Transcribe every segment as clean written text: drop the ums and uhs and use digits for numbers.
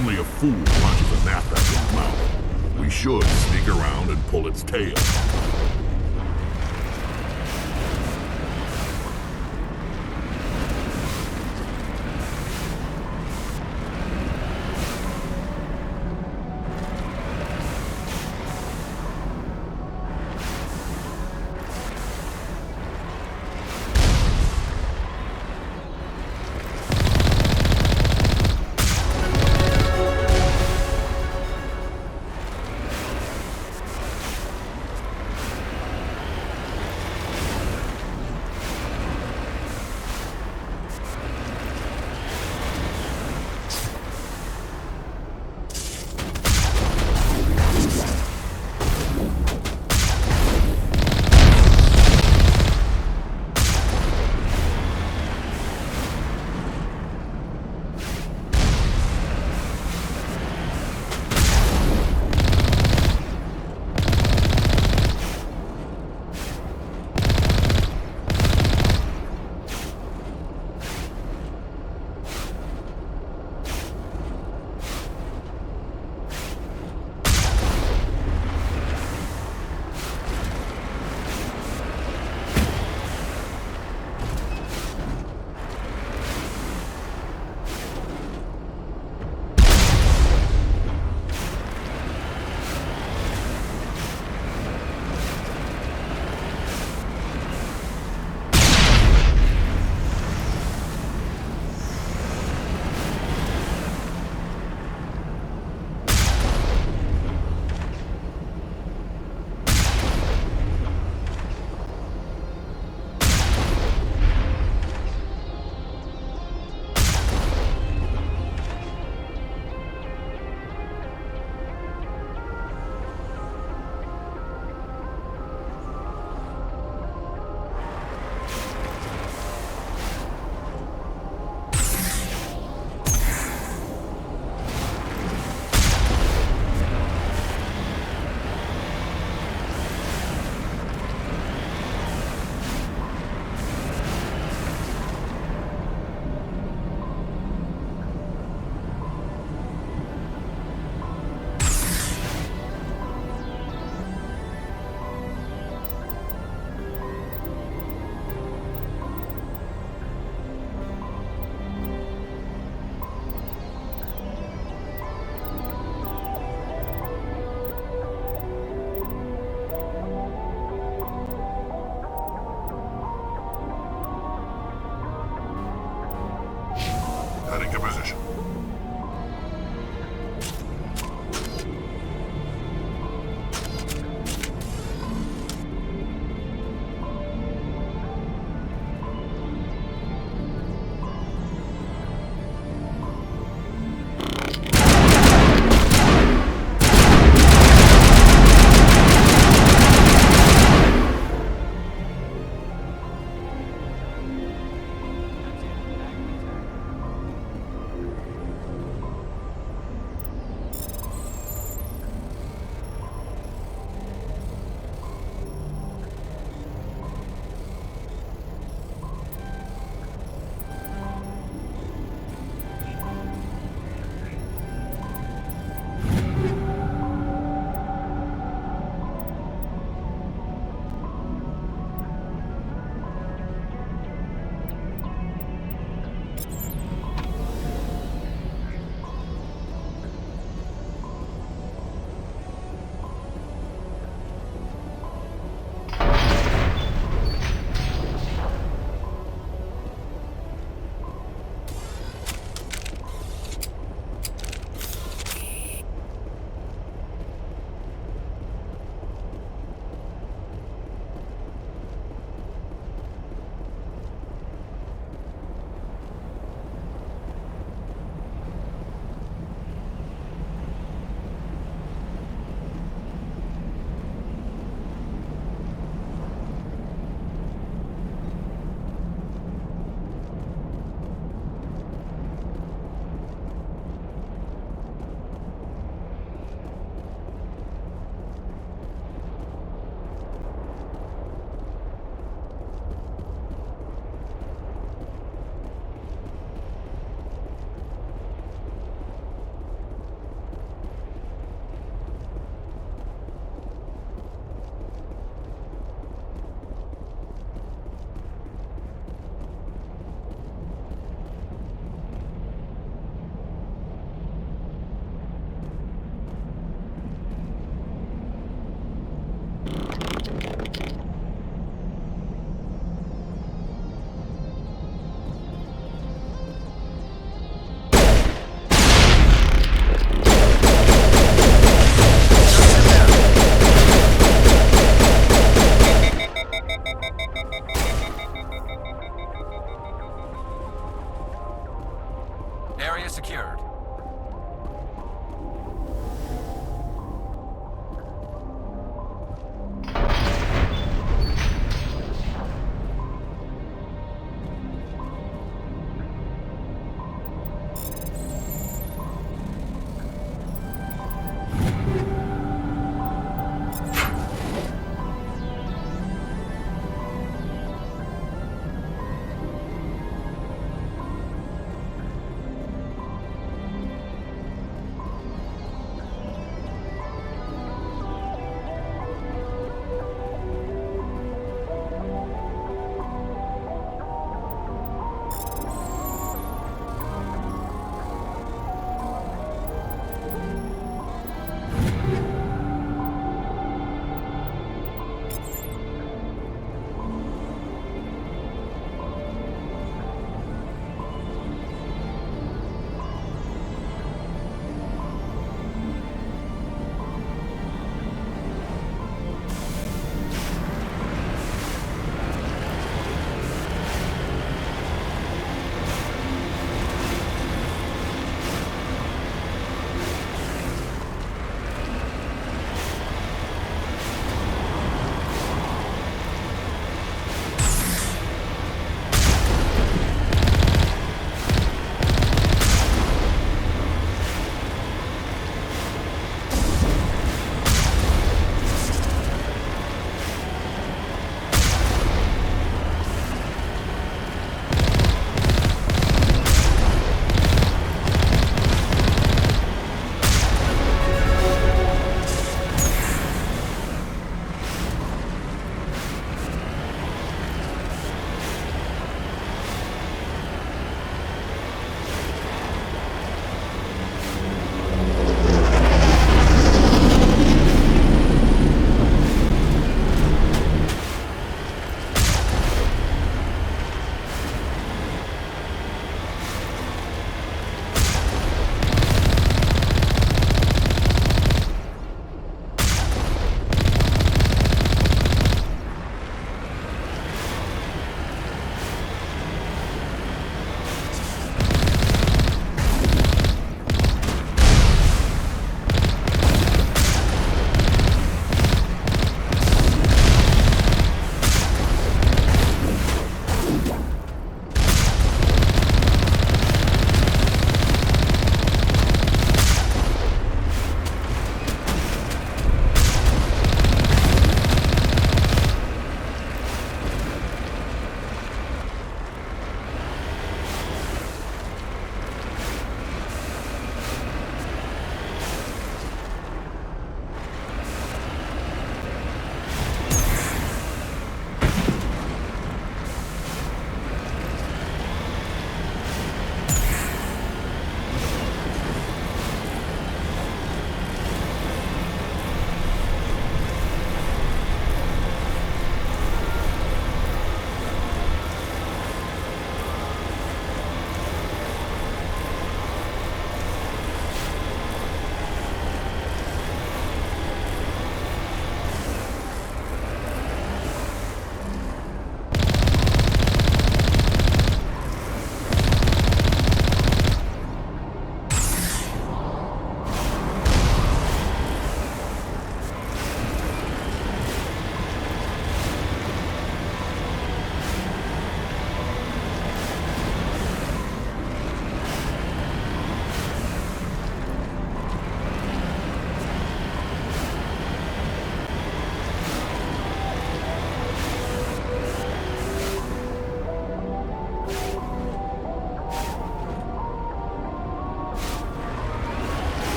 Only a fool punches a gnat back in the mouth. We should sneak around and pull its tail.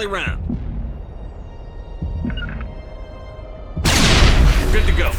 rally round. You're good to go.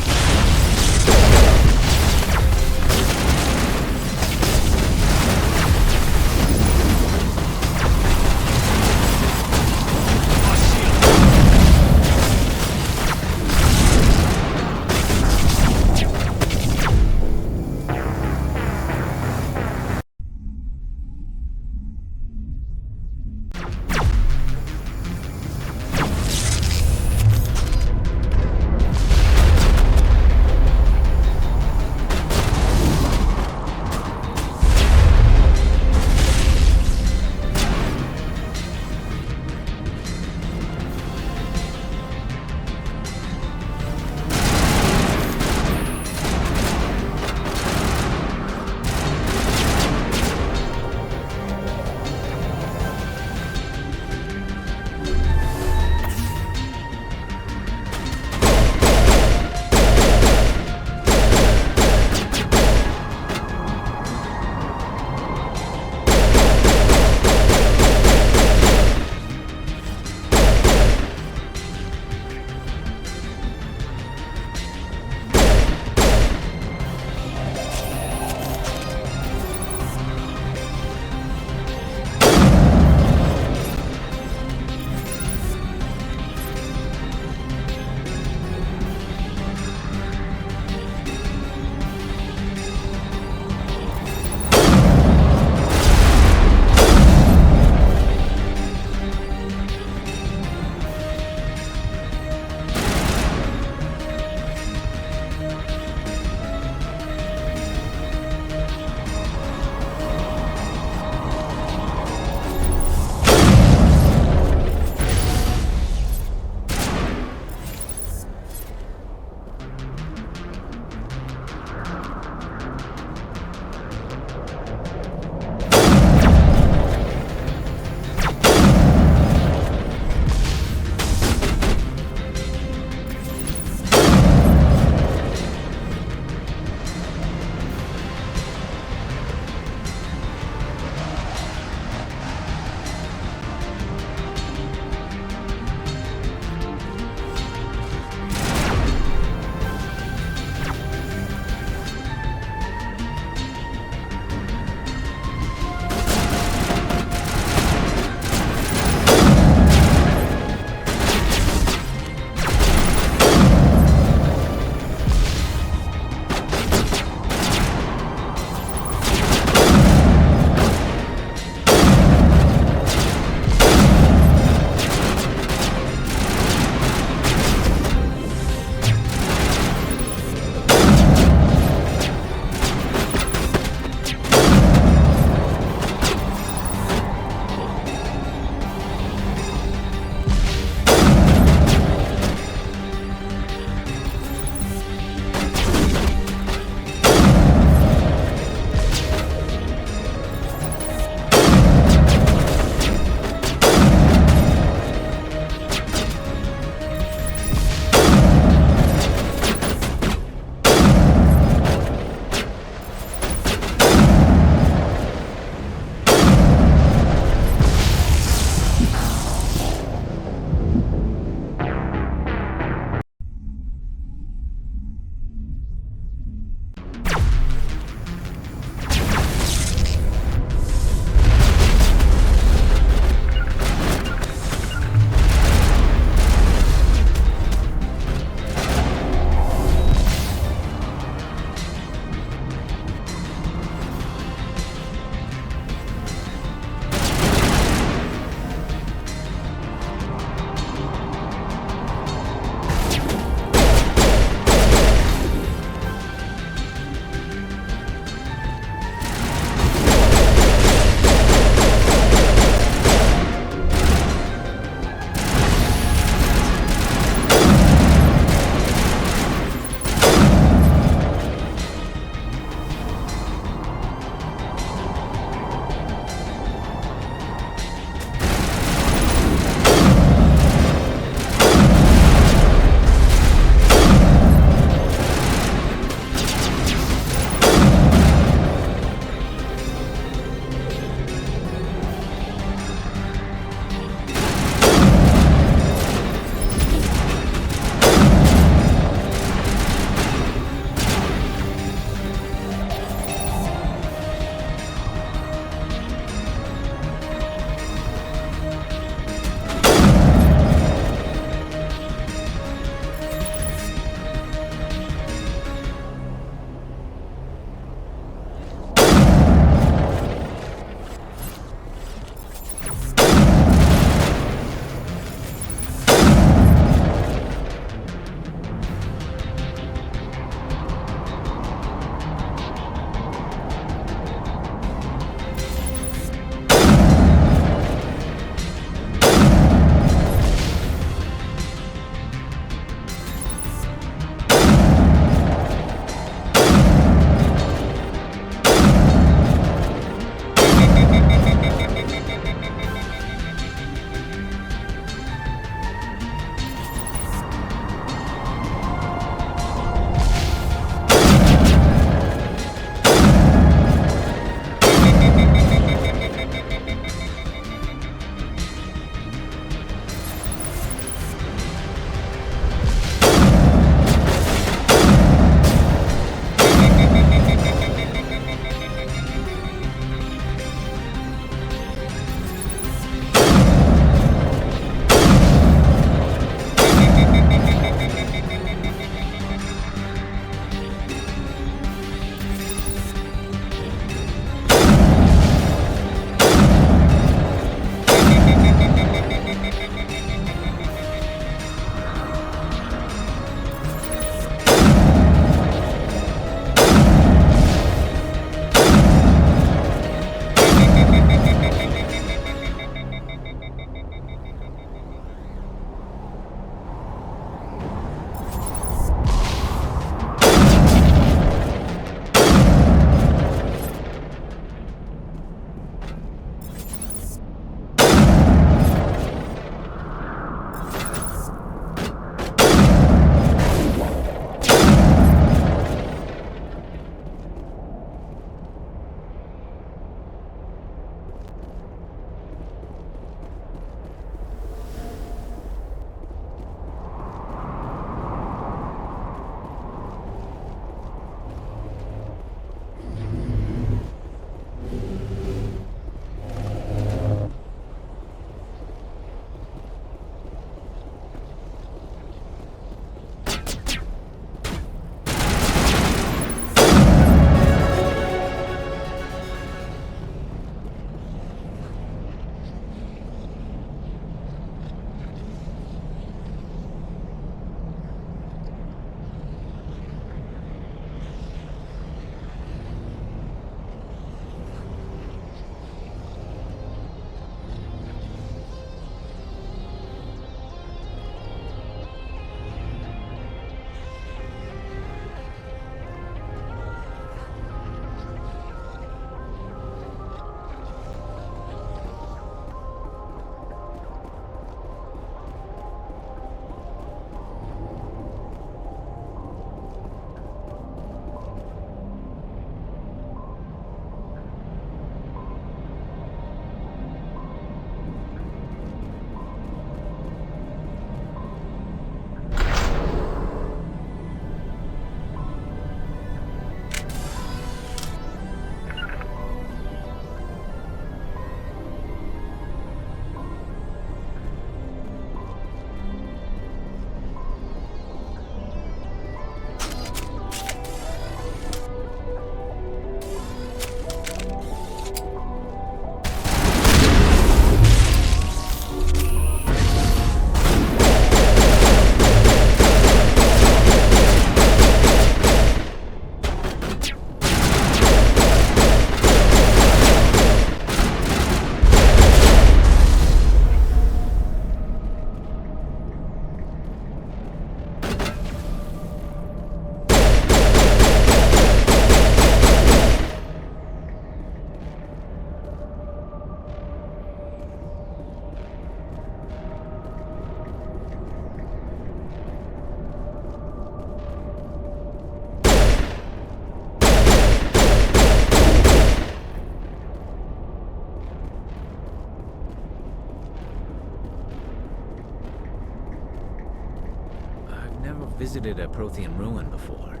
never visited a Prothean ruin before,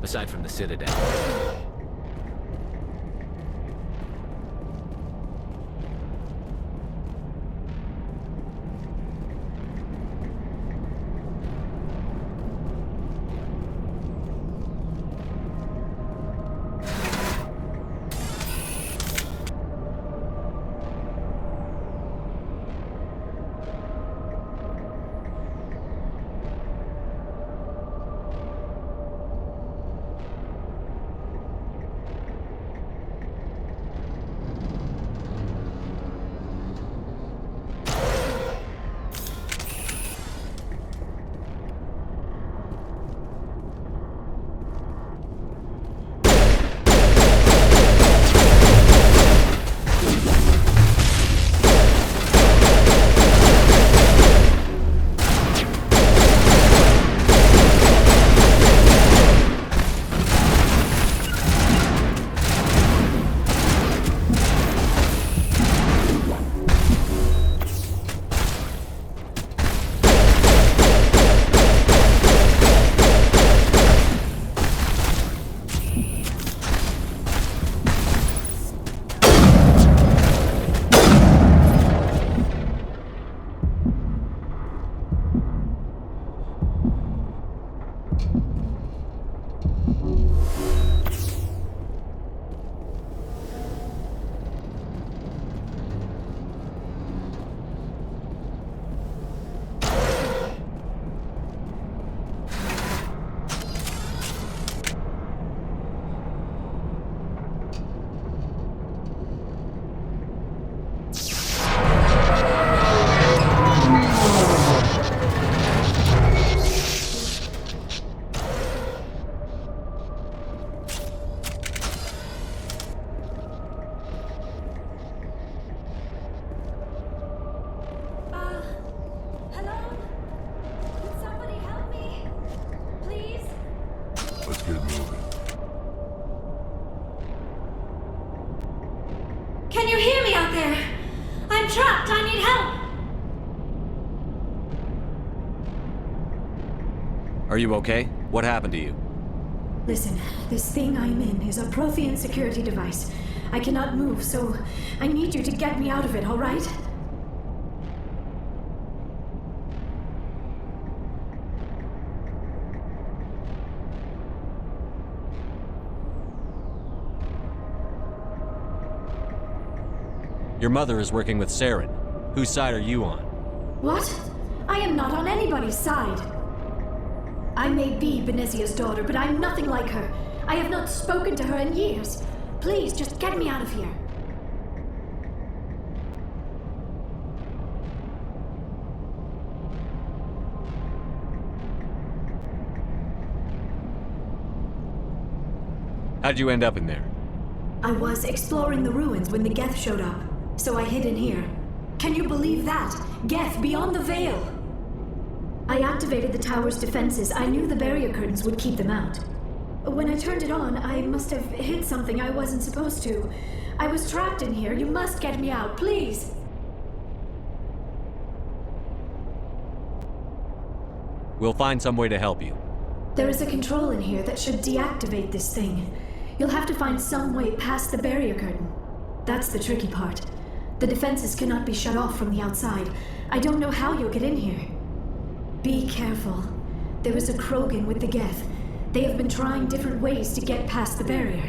aside from the Citadel. Let's get moving. Can you hear me out there? I'm trapped. I need help. Are you okay? What happened to you? Listen, this thing I'm in is a Prothean security device. I cannot move, so I need you to get me out of it, all right? Your mother is working with Saren. Whose side are you on? What? I am not on anybody's side. I may be Benezia's daughter, but I'm nothing like her. I have not spoken to her in years. Please, just get me out of here. How'd you end up in there? I was exploring the ruins when the Geth showed up, so I hid in here. Can you believe that? Geth, beyond the veil! I activated the tower's defenses. I knew the barrier curtains would keep them out. When I turned it on, I must have hit something I wasn't supposed to. I was trapped in here. You must get me out, please! We'll find some way to help you. There is a control in here that should deactivate this thing. You'll have to find some way past the barrier curtain. That's the tricky part. The defenses cannot be shut off from the outside. I don't know how you'll get in here. Be careful. There is a Krogan with the Geth. They have been trying different ways to get past the barrier.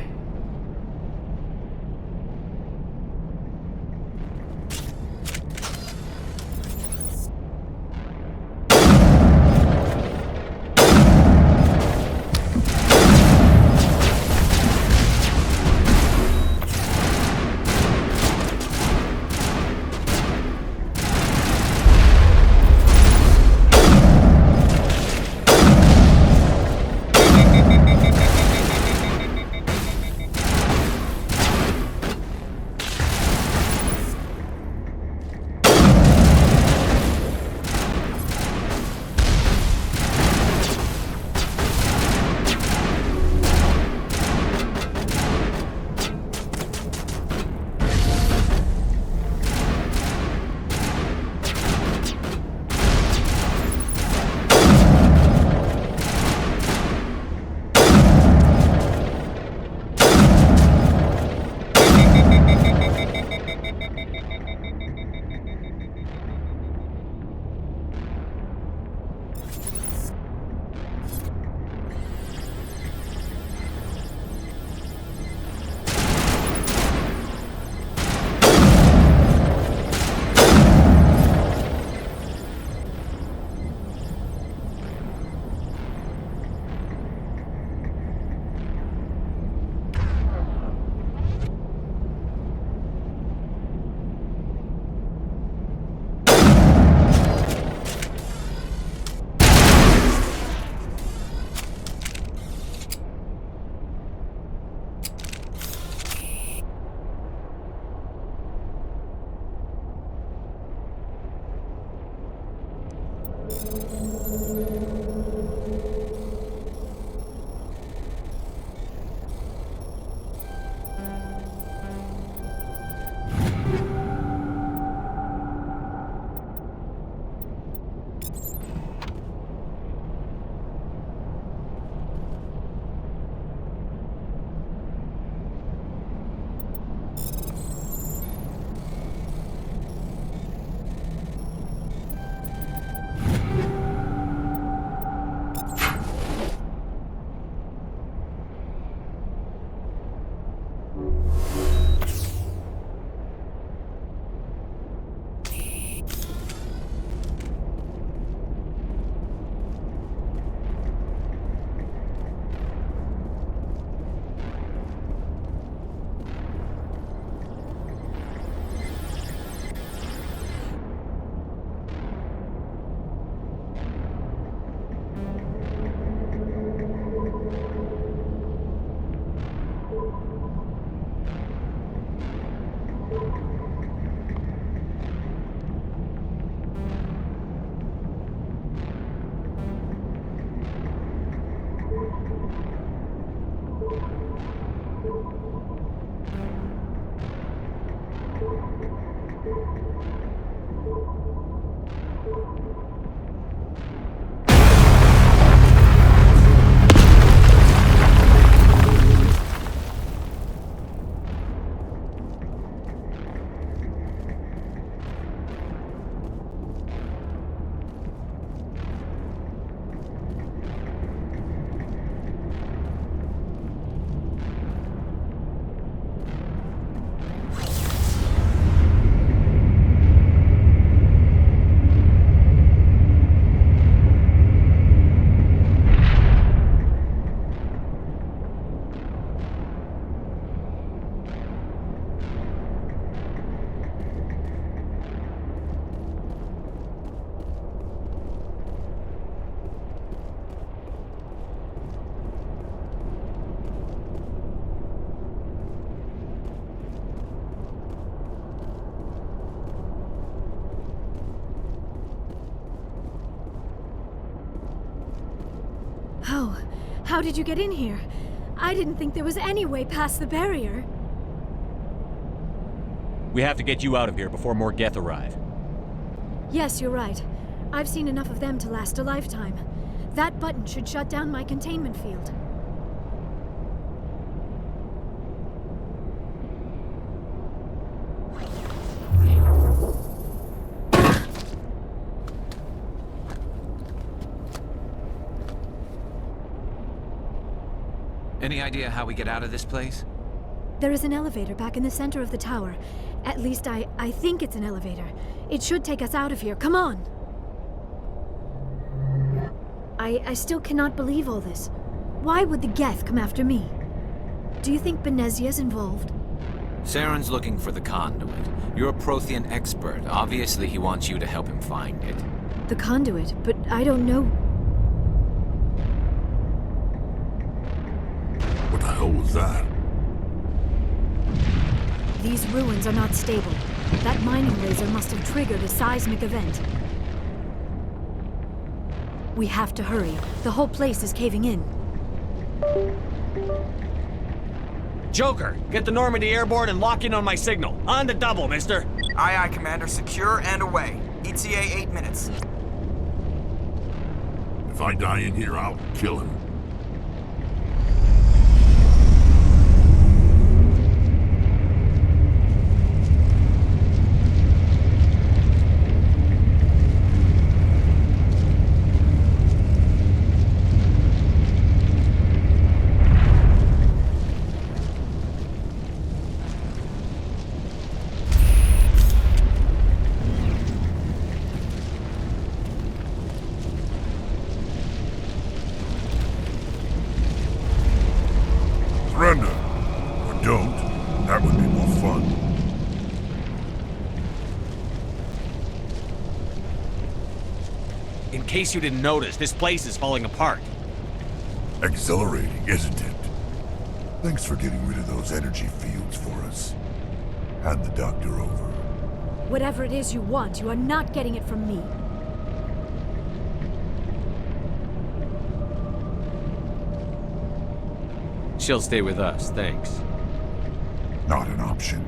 Oh, how did you get in here? I didn't think there was any way past the barrier. We have to get you out of here before more Geth arrive. Yes, you're right. I've seen enough of them to last a lifetime. That button should shut down my containment field. Any idea how we get out of this place? There is an elevator back in the center of the tower. At least I think it's an elevator. It should take us out of here. Come on! I still cannot believe all this. Why would the Geth come after me? Do you think Benezia's involved? Saren's looking for the conduit. You're a Prothean expert. Obviously, he wants you to help him find it. The conduit, but I don't know. What the hell was that? These ruins are not stable. That mining laser must have triggered a seismic event. We have to hurry. The whole place is caving in. Joker, get the Normandy airborne and lock in on my signal. On the double, mister. Aye, aye, Commander. Secure and away. ETA 8 minutes. If I die in here, I'll kill him. Surrender. Or don't. That would be more fun. In case you didn't notice, this place is falling apart. Exhilarating, isn't it? Thanks for getting rid of those energy fields for us. Hand the doctor over. Whatever it is you want, you are not getting it from me. She'll stay with us, thanks. Not an option.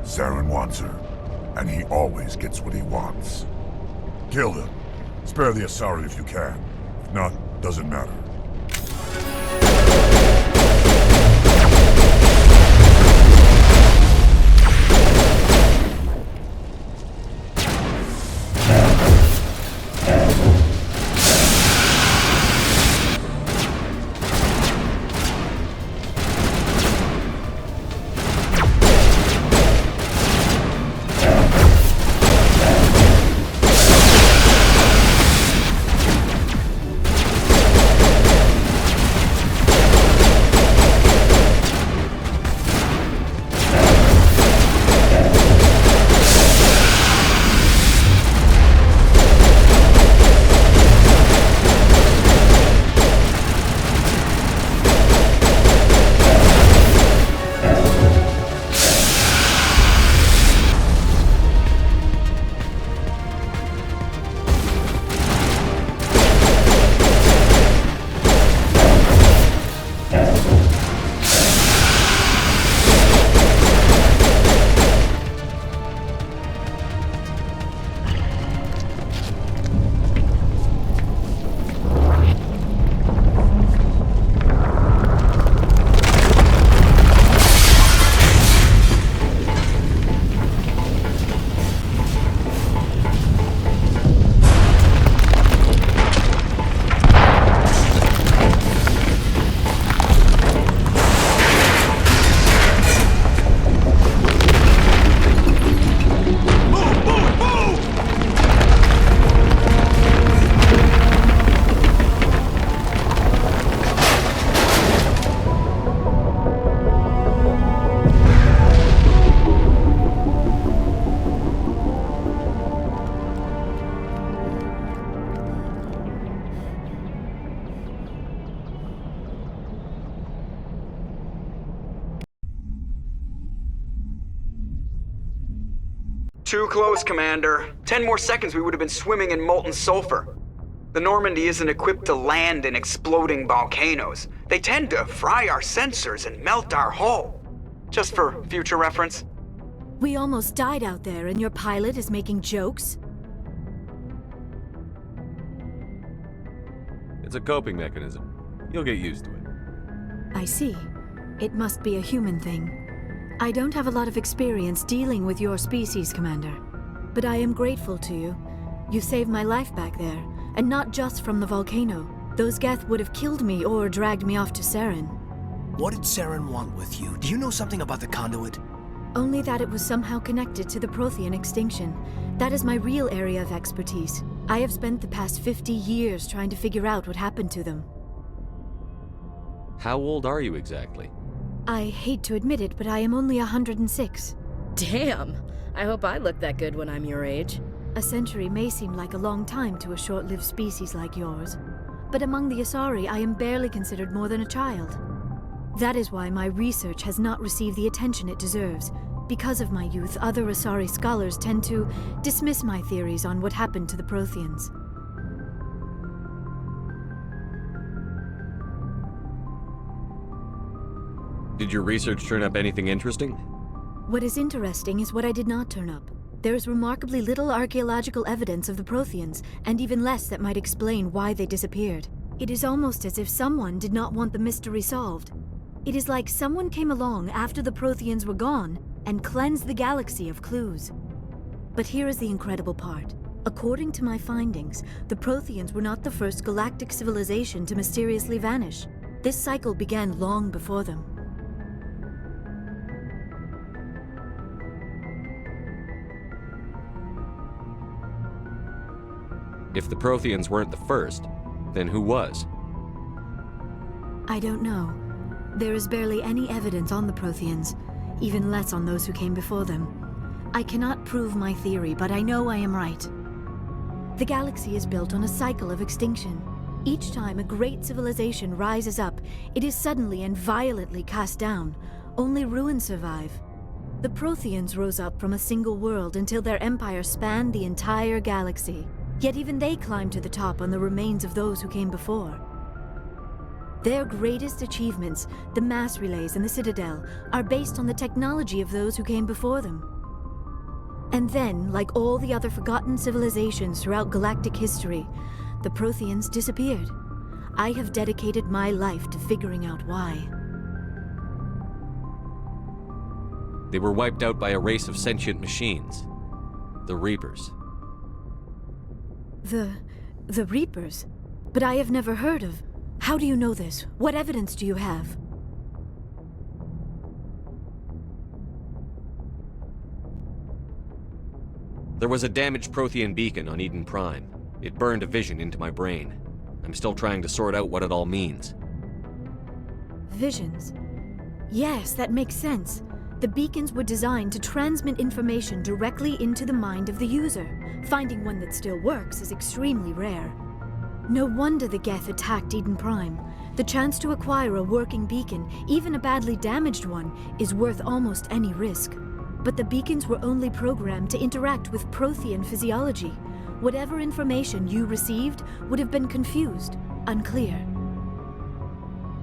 Saren wants her, and he always gets what he wants. Kill him. Spare the Asari if you can. If not, doesn't matter. Too close, Commander. 10 more seconds we would have been swimming in molten sulfur. The Normandy isn't equipped to land in exploding volcanoes. They tend to fry our sensors and melt our hull. Just for future reference. We almost died out there, and your pilot is making jokes? It's a coping mechanism. You'll get used to it. I see. It must be a human thing. I don't have a lot of experience dealing with your species, Commander. But I am grateful to you. You saved my life back there, and not just from the volcano. Those Geth would have killed me or dragged me off to Saren. What did Saren want with you? Do you know something about the conduit? Only that it was somehow connected to the Prothean extinction. That is my real area of expertise. I have spent the past 50 years trying to figure out what happened to them. How old are you exactly? I hate to admit it, but I am only 106. Damn! I hope I look that good when I'm your age. A century may seem like a long time to a short-lived species like yours, but among the Asari I am barely considered more than a child. That is why my research has not received the attention it deserves. Because of my youth, other Asari scholars tend to dismiss my theories on what happened to the Protheans. Did your research turn up anything interesting? What is interesting is what I did not turn up. There is remarkably little archaeological evidence of the Protheans, and even less that might explain why they disappeared. It is almost as if someone did not want the mystery solved. It is like someone came along after the Protheans were gone and cleansed the galaxy of clues. But here is the incredible part. According to my findings, the Protheans were not the first galactic civilization to mysteriously vanish. This cycle began long before them. If the Protheans weren't the first, then who was? I don't know. There is barely any evidence on the Protheans, even less on those who came before them. I cannot prove my theory, but I know I am right. The galaxy is built on a cycle of extinction. Each time a great civilization rises up, it is suddenly and violently cast down. Only ruins survive. The Protheans rose up from a single world until their empire spanned the entire galaxy. Yet even they climbed to the top on the remains of those who came before. Their greatest achievements, the mass relays and the Citadel, are based on the technology of those who came before them. And then, like all the other forgotten civilizations throughout galactic history, the Protheans disappeared. I have dedicated my life to figuring out why. They were wiped out by a race of sentient machines. The Reapers. The Reapers? But I have never heard of. How do you know this? What evidence do you have? There was a damaged Prothean beacon on Eden Prime. It burned a vision into my brain. I'm still trying to sort out what it all means. Visions? Yes, that makes sense. The beacons were designed to transmit information directly into the mind of the user. Finding one that still works is extremely rare. No wonder the Geth attacked Eden Prime. The chance to acquire a working beacon, even a badly damaged one, is worth almost any risk. But the beacons were only programmed to interact with Prothean physiology. Whatever information you received would have been confused, unclear.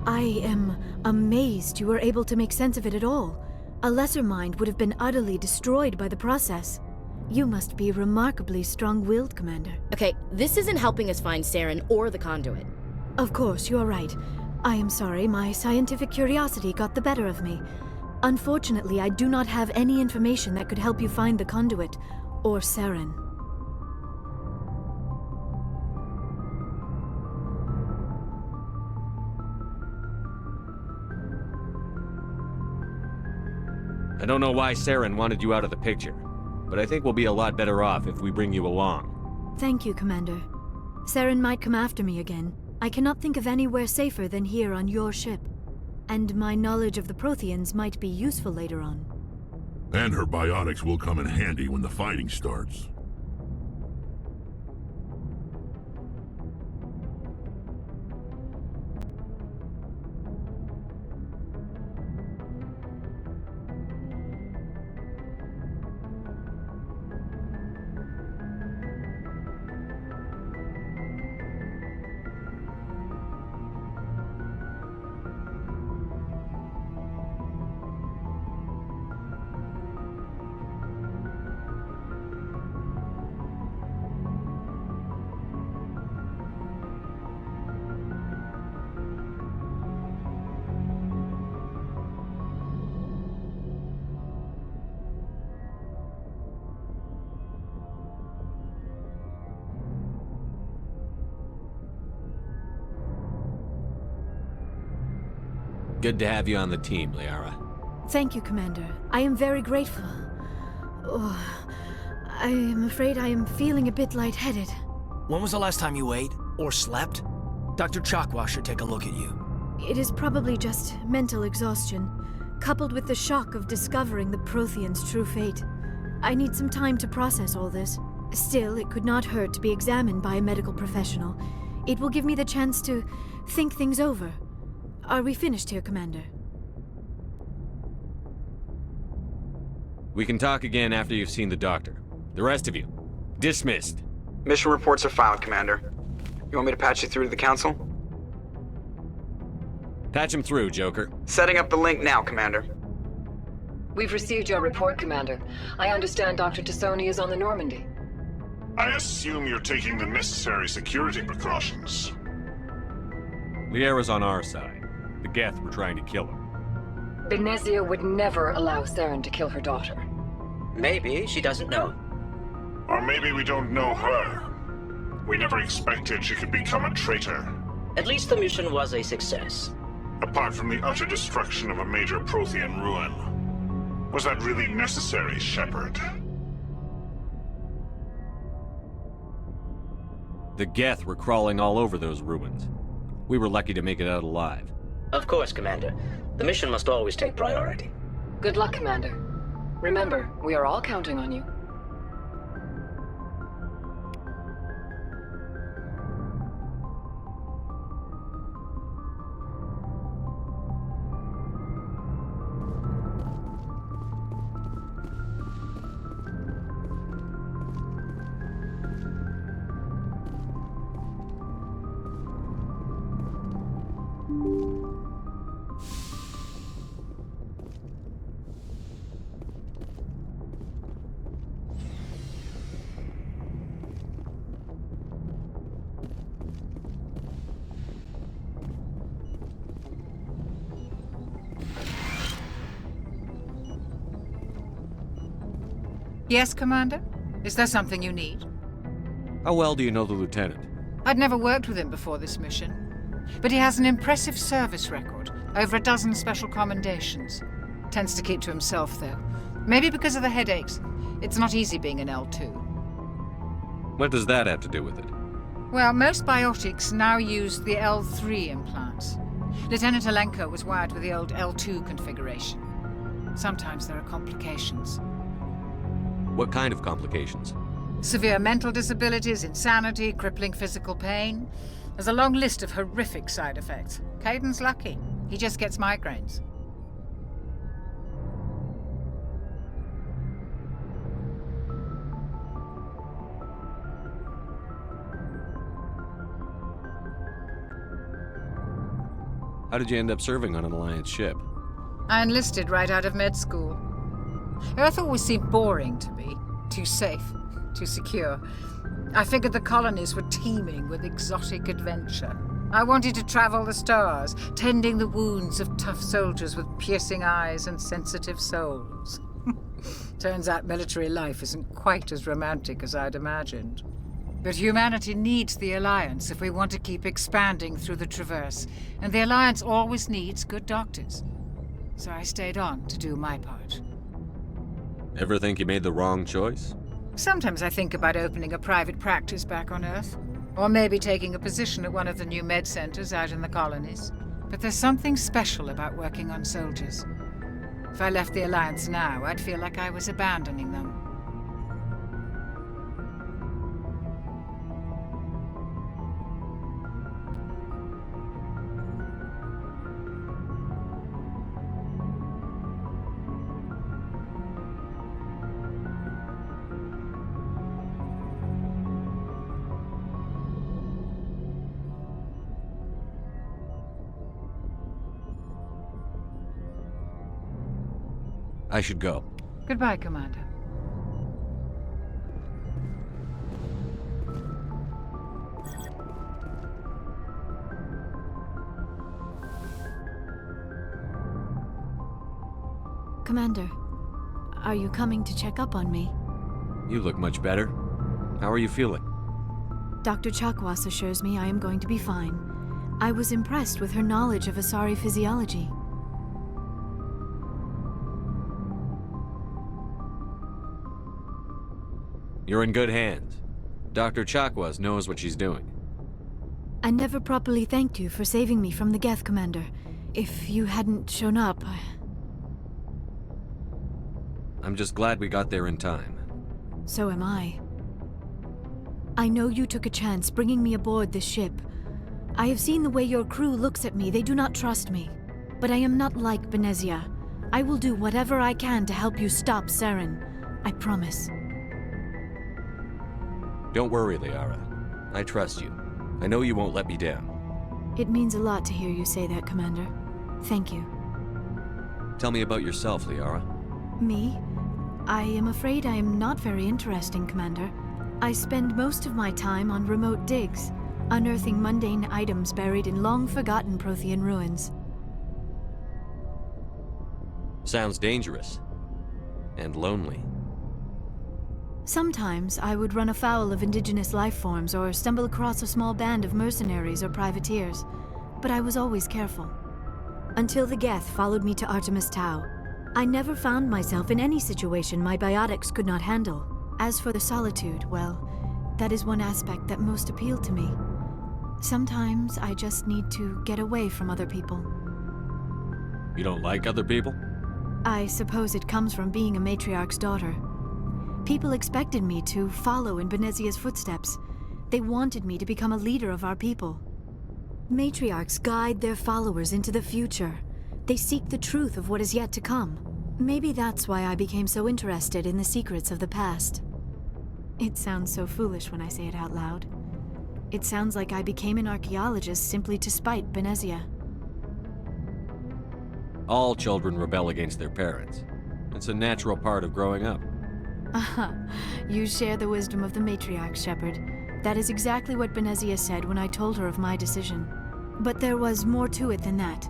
I am amazed you were able to make sense of it at all. A lesser mind would have been utterly destroyed by the process. You must be remarkably strong-willed, Commander. Okay, this isn't helping us find Saren or the conduit. Of course, you are right. I am sorry, my scientific curiosity got the better of me. Unfortunately, I do not have any information that could help you find the conduit, or Saren. I don't know why Saren wanted you out of the picture, but I think we'll be a lot better off if we bring you along. Thank you, Commander. Saren might come after me again. I cannot think of anywhere safer than here on your ship. And my knowledge of the Protheans might be useful later on. And her biotics will come in handy when the fighting starts. Good to have you on the team, Liara. Thank you, Commander. I am very grateful. Oh, I am afraid I am feeling a bit lightheaded. When was the last time you ate? Or slept? Dr. Chakwa should take a look at you. It is probably just mental exhaustion, coupled with the shock of discovering the Protheans' true fate. I need some time to process all this. Still, it could not hurt to be examined by a medical professional. It will give me the chance to think things over. Are we finished here, Commander? We can talk again after you've seen the doctor. The rest of you, dismissed. Mission reports are filed, Commander. You want me to patch you through to the Council? Patch him through, Joker. Setting up the link now, Commander. We've received your report, Commander. I understand Dr. Tassoni is on the Normandy. I assume you're taking the necessary security precautions. Liara's on our side. The Geth were trying to kill her. Benezia would never allow Saren to kill her daughter. Maybe she doesn't know. Or maybe we don't know her. We never expected she could become a traitor. At least the mission was a success. Apart from the utter destruction of a major Prothean ruin. Was that really necessary, Shepard? The Geth were crawling all over those ruins. We were lucky to make it out alive. Of course, Commander. The mission must always take priority. Good luck, Commander. Remember, we are all counting on you. Yes, Commander? Is there something you need? How well do you know the Lieutenant? I'd never worked with him before this mission. But he has an impressive service record, over a dozen special commendations. Tends to keep to himself, though. Maybe because of the headaches. It's not easy being an L2. What does that have to do with it? Well, most biotics now use the L3 implants. Lieutenant Alenko was wired with the old L2 configuration. Sometimes there are complications. What kind of complications? Severe mental disabilities, insanity, crippling physical pain. There's a long list of horrific side effects. Caden's lucky. He just gets migraines. How did you end up serving on an Alliance ship? I enlisted right out of med school. Earth always seemed boring to me. Too safe, too secure. I figured the colonies were teeming with exotic adventure. I wanted to travel the stars, tending the wounds of tough soldiers with piercing eyes and sensitive souls. Turns out military life isn't quite as romantic as I'd imagined. But humanity needs the Alliance if we want to keep expanding through the Traverse, and the Alliance always needs good doctors. So I stayed on to do my part. Ever think you made the wrong choice? Sometimes I think about opening a private practice back on Earth, or maybe taking a position at one of the new med centers out in the colonies. But there's something special about working on soldiers. If I left the Alliance now, I'd feel like I was abandoning them. I should go. Goodbye, Commander. Commander, are you coming to check up on me? You look much better. How are you feeling? Dr. Chakwas assures me I am going to be fine. I was impressed with her knowledge of Asari physiology. You're in good hands. Dr. Chakwas knows what she's doing. I never properly thanked you for saving me from the Geth, Commander. If you hadn't shown up... I'm just glad we got there in time. So am I. I know you took a chance bringing me aboard this ship. I have seen the way your crew looks at me. They do not trust me. But I am not like Benezia. I will do whatever I can to help you stop Saren. I promise. Don't worry, Liara. I trust you. I know you won't let me down. It means a lot to hear you say that, Commander. Thank you. Tell me about yourself, Liara. Me? I am afraid I am not very interesting, Commander. I spend most of my time on remote digs, unearthing mundane items buried in long-forgotten Prothean ruins. Sounds dangerous. And lonely. Sometimes I would run afoul of indigenous life forms or stumble across a small band of mercenaries or privateers, but I was always careful. Until the Geth followed me to Artemis Tau, I never found myself in any situation my biotics could not handle. As for the solitude, well, that is one aspect that most appealed to me. Sometimes I just need to get away from other people. You don't like other people? I suppose it comes from being a matriarch's daughter. People expected me to follow in Benezia's footsteps. They wanted me to become a leader of our people. Matriarchs guide their followers into the future. They seek the truth of what is yet to come. Maybe that's why I became so interested in the secrets of the past. It sounds so foolish when I say it out loud. It sounds like I became an archaeologist simply to spite Benezia. All children rebel against their parents. It's a natural part of growing up. Aha, you share the wisdom of the matriarch, Shepard. That is exactly what Benezia said when I told her of my decision. But there was more to it than that.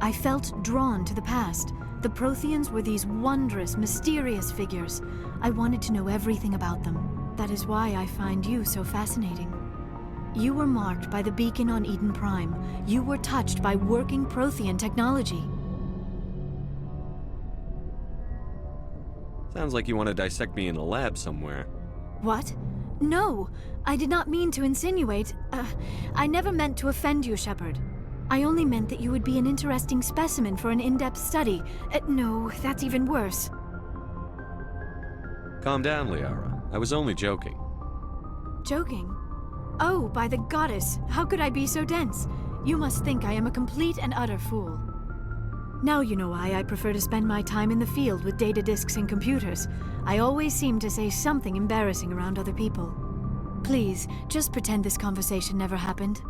I felt drawn to the past, The Protheans were these wondrous, mysterious figures. I wanted to know everything about them. That is why I find you so fascinating. You were marked by the beacon on Eden Prime. You were touched by working Prothean technology. Sounds like you want to dissect me in a lab somewhere. What? No, I did not mean to insinuate. I never meant to offend you, Shepard. I only meant that you would be an interesting specimen for an in-depth study. No, that's even worse. Calm down, Liara. I was only joking. Joking? Oh, by the goddess, how could I be so dense? You must think I am a complete and utter fool. Now you know why I prefer to spend my time in the field with data disks and computers. I always seem to say something embarrassing around other people. Please, just pretend this conversation never happened.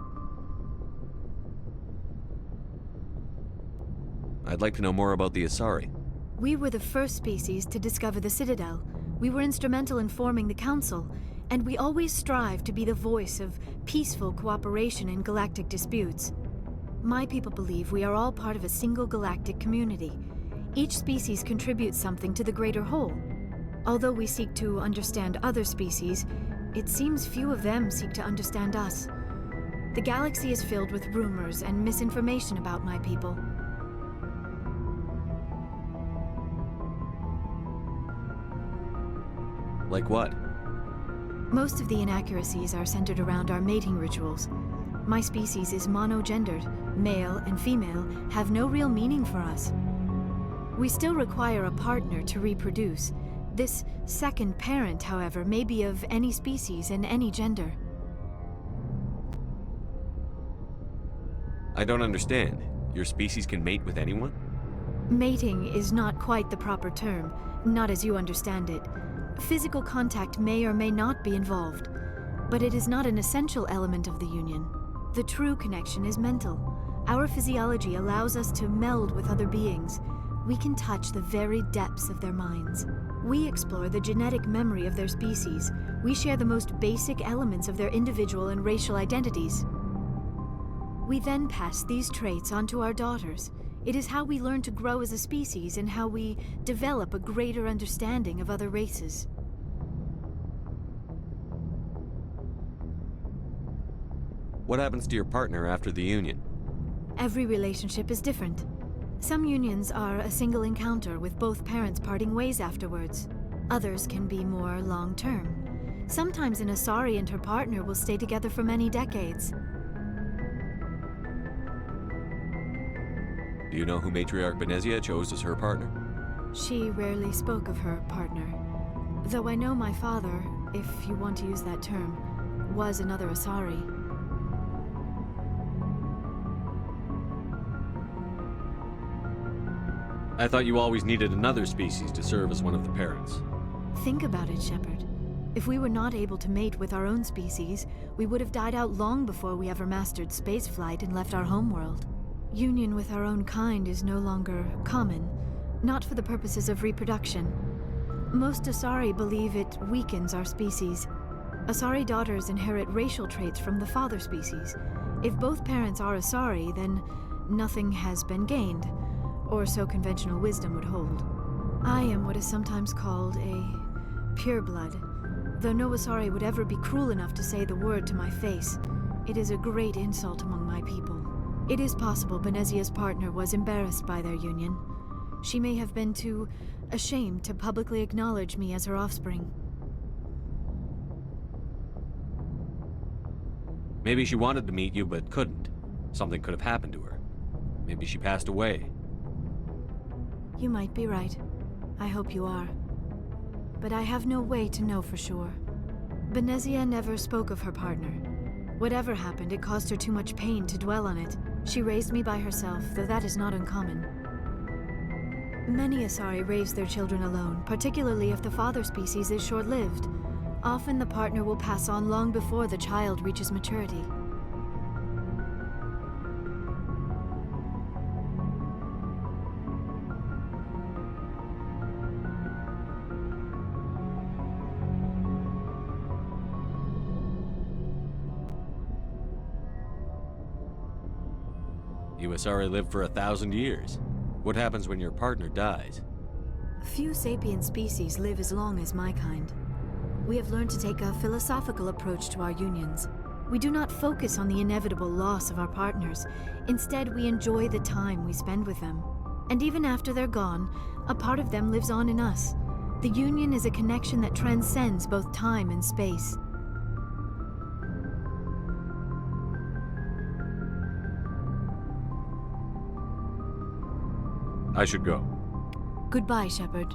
I'd like to know more about the Asari. We were the first species to discover the Citadel. We were instrumental in forming the Council, and we always strive to be the voice of peaceful cooperation in galactic disputes. My people believe we are all part of a single galactic community. Each species contributes something to the greater whole. Although we seek to understand other species, it seems few of them seek to understand us. The galaxy is filled with rumors and misinformation about my people. Like what? Most of the inaccuracies are centered around our mating rituals. My species is monogendered. Male and female have no real meaning for us. We still require a partner to reproduce. This second parent, however, may be of any species and any gender. I don't understand. Your species can mate with anyone? Mating is not quite the proper term, not as you understand it. Physical contact may or may not be involved, but it is not an essential element of the union. The true connection is mental. Our physiology allows us to meld with other beings. We can touch the very depths of their minds. We explore the genetic memory of their species. We share the most basic elements of their individual and racial identities. We then pass these traits on to our daughters. It is how we learn to grow as a species and how we develop a greater understanding of other races. What happens to your partner after the union? Every relationship is different. Some unions are a single encounter with both parents parting ways afterwards. Others can be more long-term. Sometimes an Asari and her partner will stay together for many decades. Do you know who Matriarch Benezia chose as her partner? She rarely spoke of her partner. Though I know my father, if you want to use that term, was another Asari. I thought you always needed another species to serve as one of the parents. Think about it, Shepard. If we were not able to mate with our own species, we would have died out long before we ever mastered spaceflight and left our homeworld. Union with our own kind is no longer common, not for the purposes of reproduction. Most Asari believe it weakens our species. Asari daughters inherit racial traits from the father species. If both parents are Asari, then nothing has been gained, or so conventional wisdom would hold. I am what is sometimes called a pureblood, though no Asari would ever be cruel enough to say the word to my face. It is a great insult among my people. It is possible Benezia's partner was embarrassed by their union. She may have been too ashamed to publicly acknowledge me as her offspring. Maybe she wanted to meet you but couldn't. Something could have happened to her. Maybe she passed away. You might be right. I hope you are. But I have no way to know for sure. Benezia never spoke of her partner. Whatever happened, it caused her too much pain to dwell on it. She raised me by herself, though that is not uncommon. Many Asari raise their children alone, particularly if the father species is short-lived. Often the partner will pass on long before the child reaches maturity. You Asari lived for 1,000 years. What happens when your partner dies? Few sapient species live as long as my kind. We have learned to take a philosophical approach to our unions. We do not focus on the inevitable loss of our partners. Instead, we enjoy the time we spend with them. And even after they're gone, a part of them lives on in us. The union is a connection that transcends both time and space. I should go. Goodbye, Shepard.